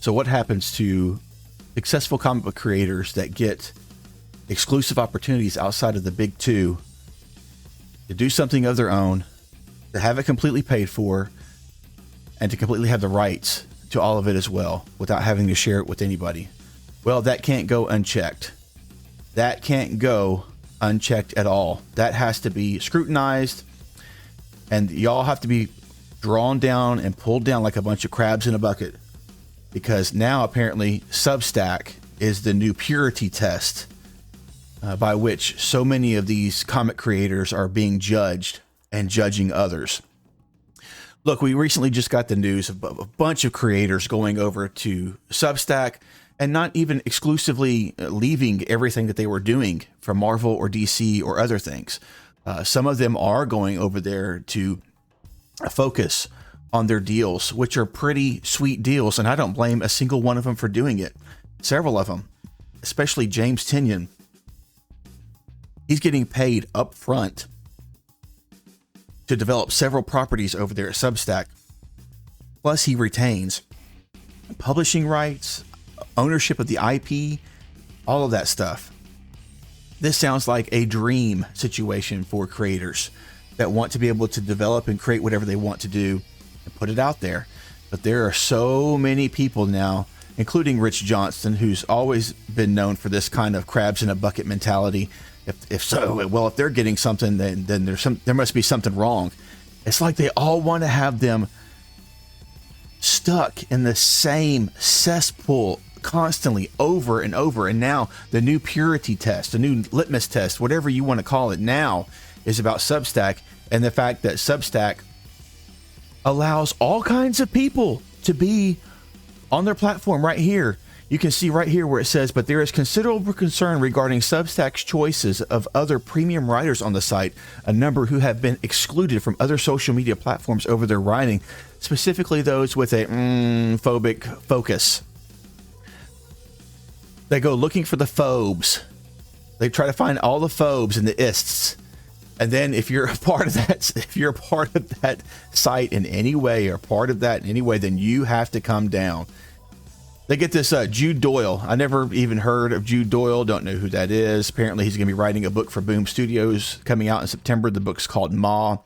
So what happens to successful comic book creators that get exclusive opportunities outside of the big two to do something of their own, to have it completely paid for, and to completely have the rights to all of it as well without having to share it with anybody? Well, that can't go unchecked. That can't go unchecked at all. That has to be scrutinized, and y'all have to be drawn down and pulled down like a bunch of crabs in a bucket, because now apparently Substack is the new purity test by which so many of these comic creators are being judged and judging others. Look, we recently just got the news of a bunch of creators going over to Substack and not even exclusively leaving everything that they were doing from Marvel or DC or other things. Some of them are going over there to focus on their deals, which are pretty sweet deals, and I don't blame a single one of them for doing it. Several of them, especially James Tynion, he's getting paid up front to develop several properties over there at Substack. Plus, he retains publishing rights, ownership of the IP, all of that stuff. This sounds like a dream situation for creators that want to be able to develop and create whatever they want to do and put it out there. But there are so many people now, including Rich Johnston, who's always been known for this kind of crabs in a bucket mentality. If they're getting something, then there must be something wrong. It's like they all want to have them stuck in the same cesspool constantly over and over. And now the new purity test, the new litmus test, whatever you want to call it now, is about Substack and the fact that Substack allows all kinds of people to be on their platform right here. You can see right here where it says, but there is considerable concern regarding Substack's choices of other premium writers on the site, a number who have been excluded from other social media platforms over their writing, specifically those with a phobic focus. They go looking for the phobes. They try to find all the phobes and the ists. And then if you're a part of that site in any way, or part of that in any way, then you have to come down. They get this Jude Doyle. I never even heard of Jude Doyle. Don't know who that is. Apparently he's going to be writing a book for Boom Studios coming out in September. The book's called Ma.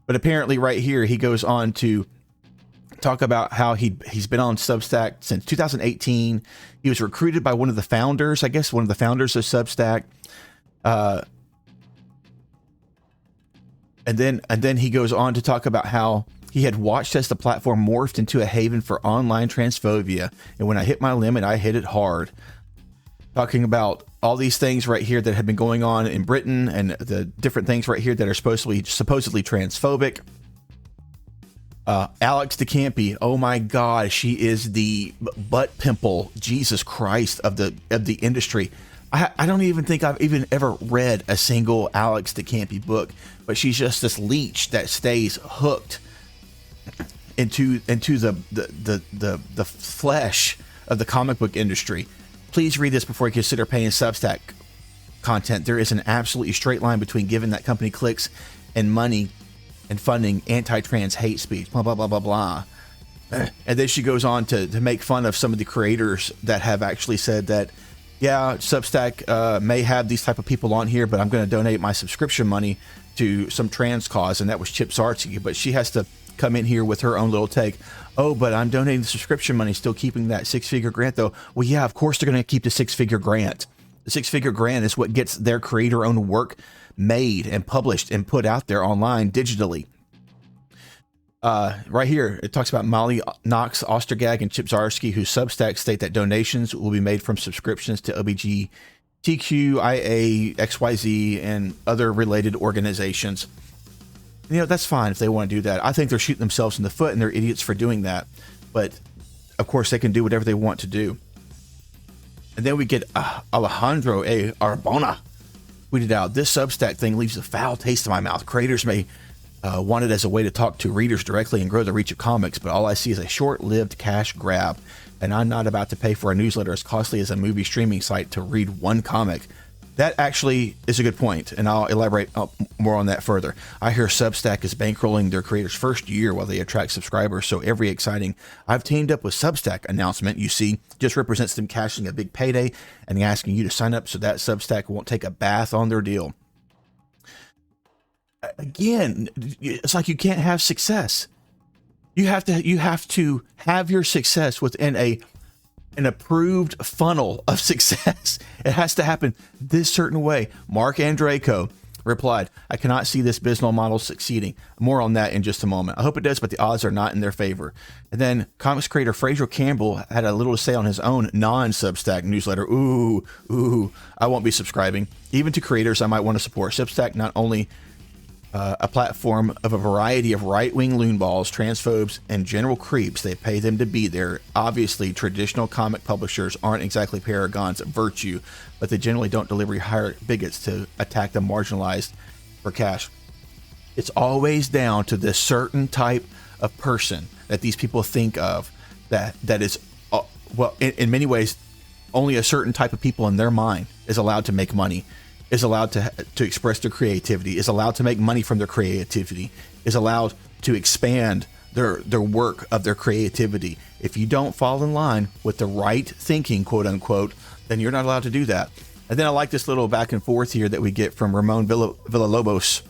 But apparently right here, he goes on to talk about how he's been on Substack since 2018. He was recruited by one of the founders, I guess one of the founders of Substack. And then he goes on to talk about how he had watched as the platform morphed into a haven for online transphobia. And when I hit my limit, I hit it hard. Talking about all these things right here that have been going on in Britain and the different things right here that are supposedly transphobic. Alex DeCampi, oh my God, she is the butt pimple, Jesus Christ, of the industry. I don't even think I've even ever read a single Alex DeCampi book, but she's just this leech that stays hooked into the flesh of the comic book industry. Please read this before you consider paying Substack content. There is an absolutely straight line between giving that company clicks and money and funding anti-trans hate speech, blah, blah, blah, blah, blah. And then she goes on to make fun of some of the creators that have actually said that, yeah, Substack may have these type of people on here, but I'm going to donate my subscription money to some trans cause. And that was Chip Zdarsky. But she has to come in here with her own little take. Oh, but I'm donating the subscription money, still keeping that 6-figure grant, though. Well, yeah, of course they're going to keep the 6-figure grant. The 6-figure grant is what gets their creator-owned work made and published and put out there online digitally. Right here, it talks about Molly Knox Ostergag and Chip Zdarsky, whose Substack state that donations will be made from subscriptions to LGBTQIA, XYZ, and other related organizations. You know, that's fine if they want to do that. I think they're shooting themselves in the foot and they're idiots for doing that. But, of course, they can do whatever they want to do. And then we get Alejandro A. Arbona tweeted out, this Substack thing leaves a foul taste in my mouth. Creators may want it as a way to talk to readers directly and grow the reach of comics, but all I see is a short-lived cash grab, and I'm not about to pay for a newsletter as costly as a movie streaming site to read one comic. That actually is a good point, and I'll elaborate more on that further. I hear Substack is bankrolling their creators' first year while they attract subscribers, so every exciting "I've teamed up with Substack" announcement you see just represents them cashing a big payday and asking you to sign up so that Substack won't take a bath on their deal. Again, it's like you can't have success. You have to have your success within an approved funnel of success. It has to happen this certain way. Mark Andraco replied, "I cannot see this business model succeeding." More on that in just a moment. I hope it does, but the odds are not in their favor. And then comics creator Fraser Campbell had a little to say on his own non-Substack newsletter. Ooh, I won't be subscribing. Even to creators I might want to support. Substack not only a platform of a variety of right-wing loonballs, transphobes, and general creeps. They pay them to be there. Obviously, traditional comic publishers aren't exactly paragons of virtue, but they generally don't deliberately hire bigots to attack the marginalized for cash. It's always down to this certain type of person that these people think of that is, well, in many ways, only a certain type of people in their mind is allowed to make money, is allowed to express their creativity, is allowed to make money from their creativity, is allowed to expand their work of their creativity. If you don't fall in line with the right thinking, quote unquote, then you're not allowed to do that. And then I like this little back and forth here that we get from Ramon Villalobos.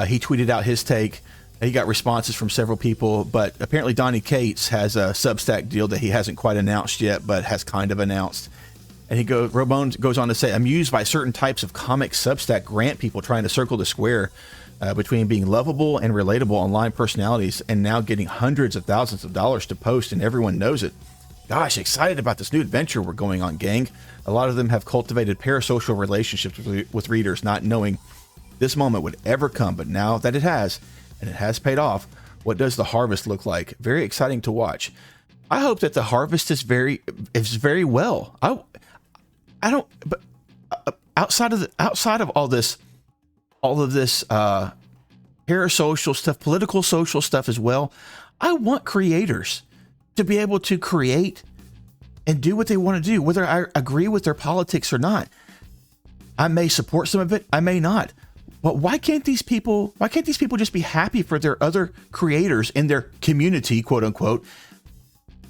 He tweeted out his take. He got responses from several people, but apparently Donnie Cates has a Substack deal that he hasn't quite announced yet, but has kind of announced. And Ramon goes on to say, "Amused by certain types of comic Substack grant people trying to circle the square between being lovable and relatable online personalities and now getting hundreds of thousands of dollars to post, and everyone knows it. Gosh, excited about this new adventure we're going on, gang. A lot of them have cultivated parasocial relationships with readers, not knowing this moment would ever come, but now that it has, and it has paid off, what does the harvest look like? Very exciting to watch." I hope that the harvest is very well. I don't, but outside of all this parasocial stuff, political social stuff as well, I want creators to be able to create and do what they want to do, whether I agree with their politics or not. I may support some of it, I may not. But why can't these people just be happy for their other creators in their community, quote unquote,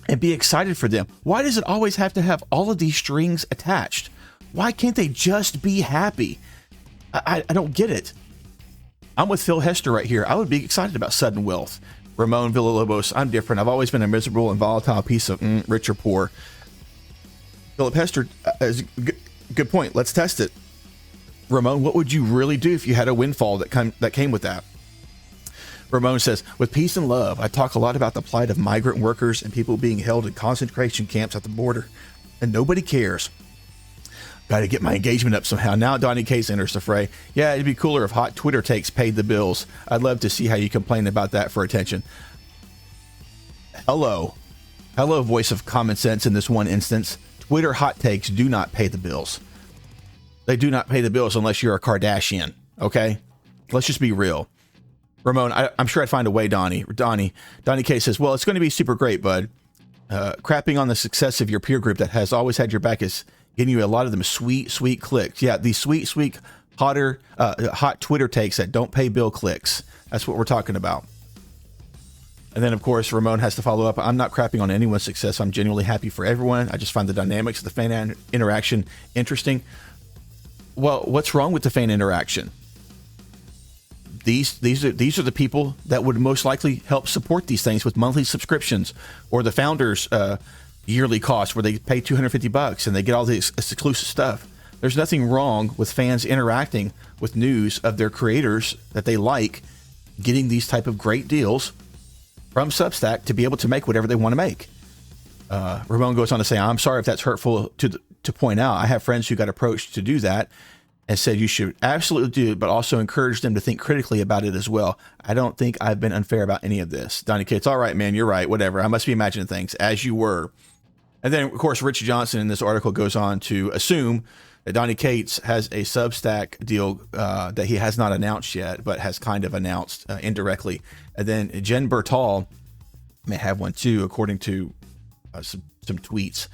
and be excited for them? Why does it always have to have all of these strings attached? Why can't they just be happy? I don't get it. I'm with Phil Hester right here. I would be excited about sudden wealth. Ramon Villalobos, I'm different. I've always been a miserable and volatile piece of rich or poor. Philip Hester is a good point. Let's test it. Ramon, what would you really do if you had a windfall that came with that? Ramon says, "With peace and love, I talk a lot about the plight of migrant workers and people being held in concentration camps at the border, and nobody cares. Got to get my engagement up somehow." Now Donnie Case enters the fray. "Yeah, it'd be cooler if hot Twitter takes paid the bills. I'd love to see how you complain about that for attention." Hello, voice of common sense in this one instance. Twitter hot takes do not pay the bills. They do not pay the bills unless you're a Kardashian, okay? Let's just be real. Ramon, I'm sure I'd find a way, Donnie K says, "Well, it's going to be super great, bud. Crapping on the success of your peer group that has always had your back is getting you a lot of them sweet clicks." Yeah, these sweet, hot Twitter takes that don't pay bill clicks. That's what we're talking about. And then, of course, Ramon has to follow up. "I'm not crapping on anyone's success. I'm genuinely happy for everyone. I just find the dynamics of the fan interaction interesting." Well, what's wrong with the fan interaction? These are the people that would most likely help support these things with monthly subscriptions, or the founders' yearly cost where they pay $250 and they get all this exclusive stuff. There's nothing wrong with fans interacting with news of their creators that they like, getting these type of great deals from Substack to be able to make whatever they want to make. Ramon goes on to say, "I'm sorry if that's hurtful to point out. I have friends who got approached to do that and said you should absolutely do it, but also encourage them to think critically about it as well. I don't think I've been unfair about any of this." Donnie K, "It's all right, man. You're right. Whatever. I must be imagining things, as you were." And then, of course, Rich Johnson in this article goes on to assume that Donnie Cates has a Substack deal that he has not announced yet, but has kind of announced indirectly. And then Jen Bertal may have one too, according to some tweets.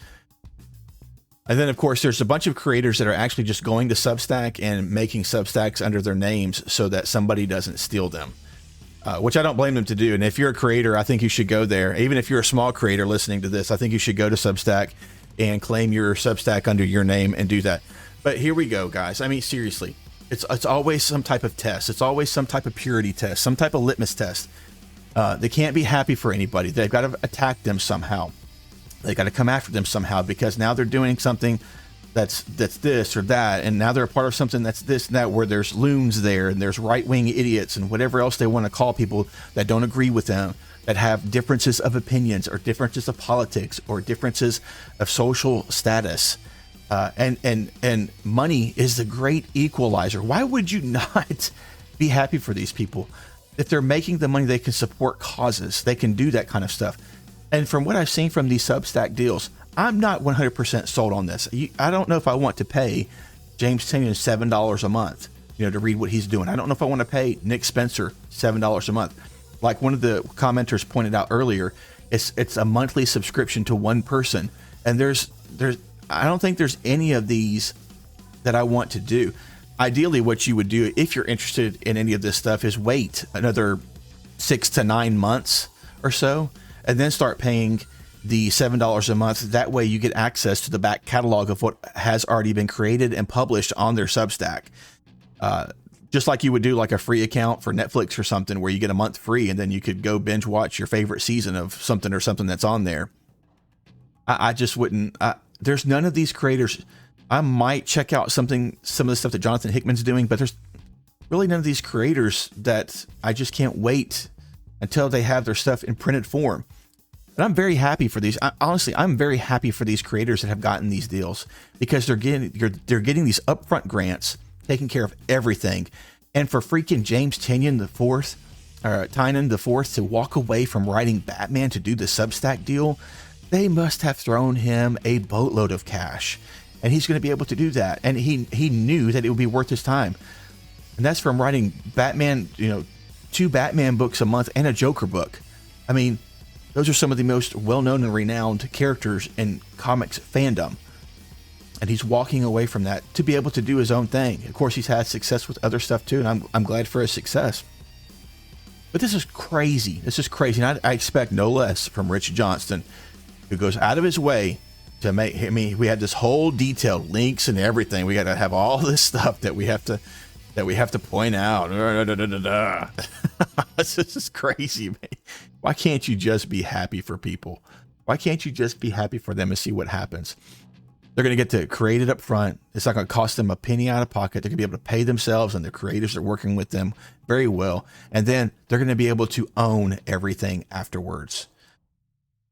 And then, of course, there's a bunch of creators that are actually just going to Substack and making Substacks under their names so that somebody doesn't steal them, which I don't blame them to do. And if you're a creator, I think you should go there. Even if you're a small creator listening to this, I think you should go to Substack and claim your Substack under your name and do that. But here we go, guys. I mean, seriously, it's always some type of test. It's always some type of purity test, some type of litmus test. They can't be happy for anybody. They've got to attack them somehow. They got to come after them somehow, because now they're doing something that's this or that, and now they're a part of something that's this and that, where there's loons there, and there's right-wing idiots and whatever else they want to call people that don't agree with them, that have differences of opinions or differences of politics or differences of social status. And money is the great equalizer. Why would you not be happy for these people? If they're making the money, they can support causes. They can do that kind of stuff. And from what I've seen from these Substack deals, I'm not 100% sold on this. I don't know if I want to pay James Tynion $7 a month, to read what he's doing. I don't know if I want to pay Nick Spencer $7 a month. Like one of the commenters pointed out earlier, it's a monthly subscription to one person. And I don't think there's any of these that I want to do. Ideally, what you would do if you're interested in any of this stuff is wait another 6 to 9 months or so, and then start paying the $7 a month. That way you get access to the back catalog of what has already been created and published on their Substack. Just like you would do like a free account for Netflix or something, where you get a month free and then you could go binge watch your favorite season of something or something that's on there. I just wouldn't. There's none of these creators. I might check out some of the stuff that Jonathan Hickman's doing, but there's really none of these creators that I just can't wait until they have their stuff in printed form. And I'm very happy for these. Honestly, I'm very happy for these creators that have gotten these deals, because they're getting these upfront grants, taking care of everything. And for freaking James Tynion the fourth to walk away from writing Batman to do the Substack deal, they must have thrown him a boatload of cash. And he's going to be able to do that. And he knew that it would be worth his time. And that's from writing Batman, 2 Batman books a month and a Joker book. I mean, those are some of the most well-known and renowned characters in comics fandom. And he's walking away from that to be able to do his own thing. Of course, he's had success with other stuff too, and I'm glad for his success. But this is crazy. This is crazy. And I expect no less from Rich Johnston, who goes out of his way to make. I mean, we had this whole detailed links and everything. We got to have all this stuff that we have to point out. This is crazy, man. Why can't you just be happy for people? Why can't you just be happy for them and see what happens? They're going to get to create it up front. It's not going to cost them a penny out of pocket. They're going to be able to pay themselves and the creators that are working with them very well. And then they're going to be able to own everything afterwards.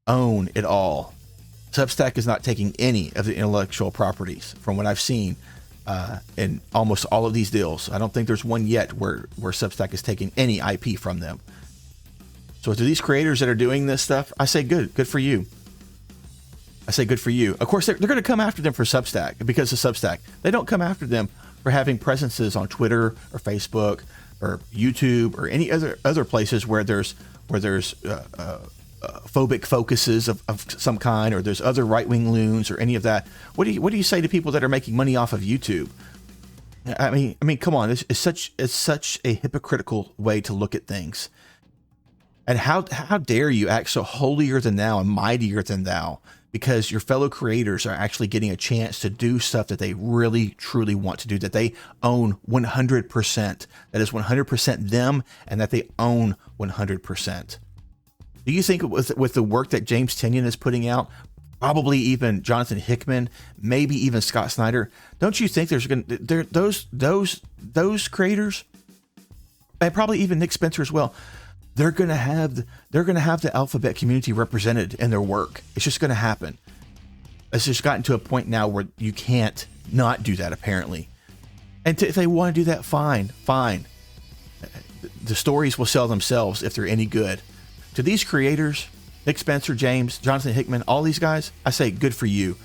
Own it all. Substack is not taking any of the intellectual properties from what I've seen in almost all of these deals. I don't think there's one yet where Substack is taking any IP from them. So to these creators that are doing this stuff, I say good for you. I say good for you. Of course, they're going to come after them for Substack because of Substack. They don't come after them for having presences on Twitter or Facebook or YouTube or any other places where there's phobic focuses of some kind, or there's other right-wing loons or any of that. What do you say to people that are making money off of YouTube? I mean, come on, it's such a hypocritical way to look at things. And how dare you act so holier than thou and mightier than thou, because your fellow creators are actually getting a chance to do stuff that they really, truly want to do, that they own 100%. That is 100% them, and that they own 100%. Do you think with the work that James Tynion is putting out, probably even Jonathan Hickman, maybe even Scott Snyder, don't you think those creators, and probably even Nick Spencer as well, they're going to have the alphabet community represented in their work? It's just going to happen. It's just gotten to a point now where you can't not do that, apparently. And if they want to do that, fine. The stories will sell themselves if they're any good. To these creators, Nick Spencer, James, Jonathan Hickman, all these guys, I say good for you.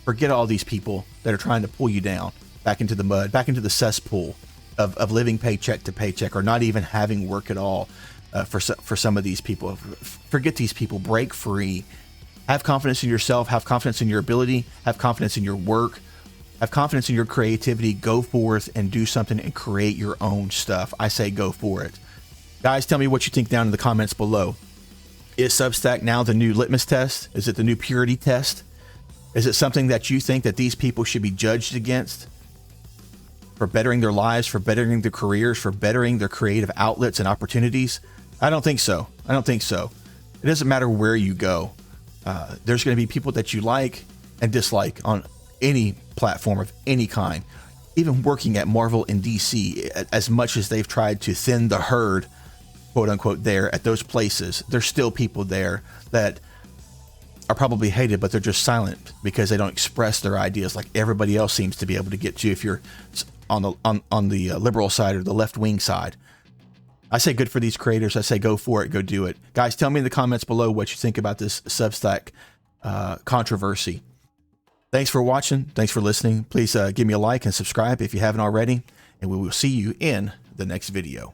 Forget all these people that are trying to pull you down back into the mud, back into the cesspool of living paycheck to paycheck, or not even having work at all. For some of these people, forget these people. Break free. Have confidence in yourself, have confidence in your ability, have confidence in your work, have confidence in your creativity. Go forth and do something and create your own stuff. I say go for it. Guys, tell me what you think down in the comments below. Is Substack now the new litmus test? Is it the new purity test? Is it something that you think that these people should be judged against for bettering their lives, for bettering their careers, for bettering their creative outlets and opportunities? I don't think so. I don't think so. It doesn't matter where you go. There's going to be people that you like and dislike on any platform of any kind. Even working at Marvel and DC, as much as they've tried to thin the herd, quote unquote, there at those places, there's still people there that are probably hated, but they're just silent because they don't express their ideas like everybody else seems to be able to get to if you're on the liberal side or the left wing side. I say good for these creators. I say go for it, go do it. Guys, tell me in the comments below what you think about this Substack controversy. Thanks for watching. Thanks for listening. Please give me a like and subscribe if you haven't already, and we will see you in the next video.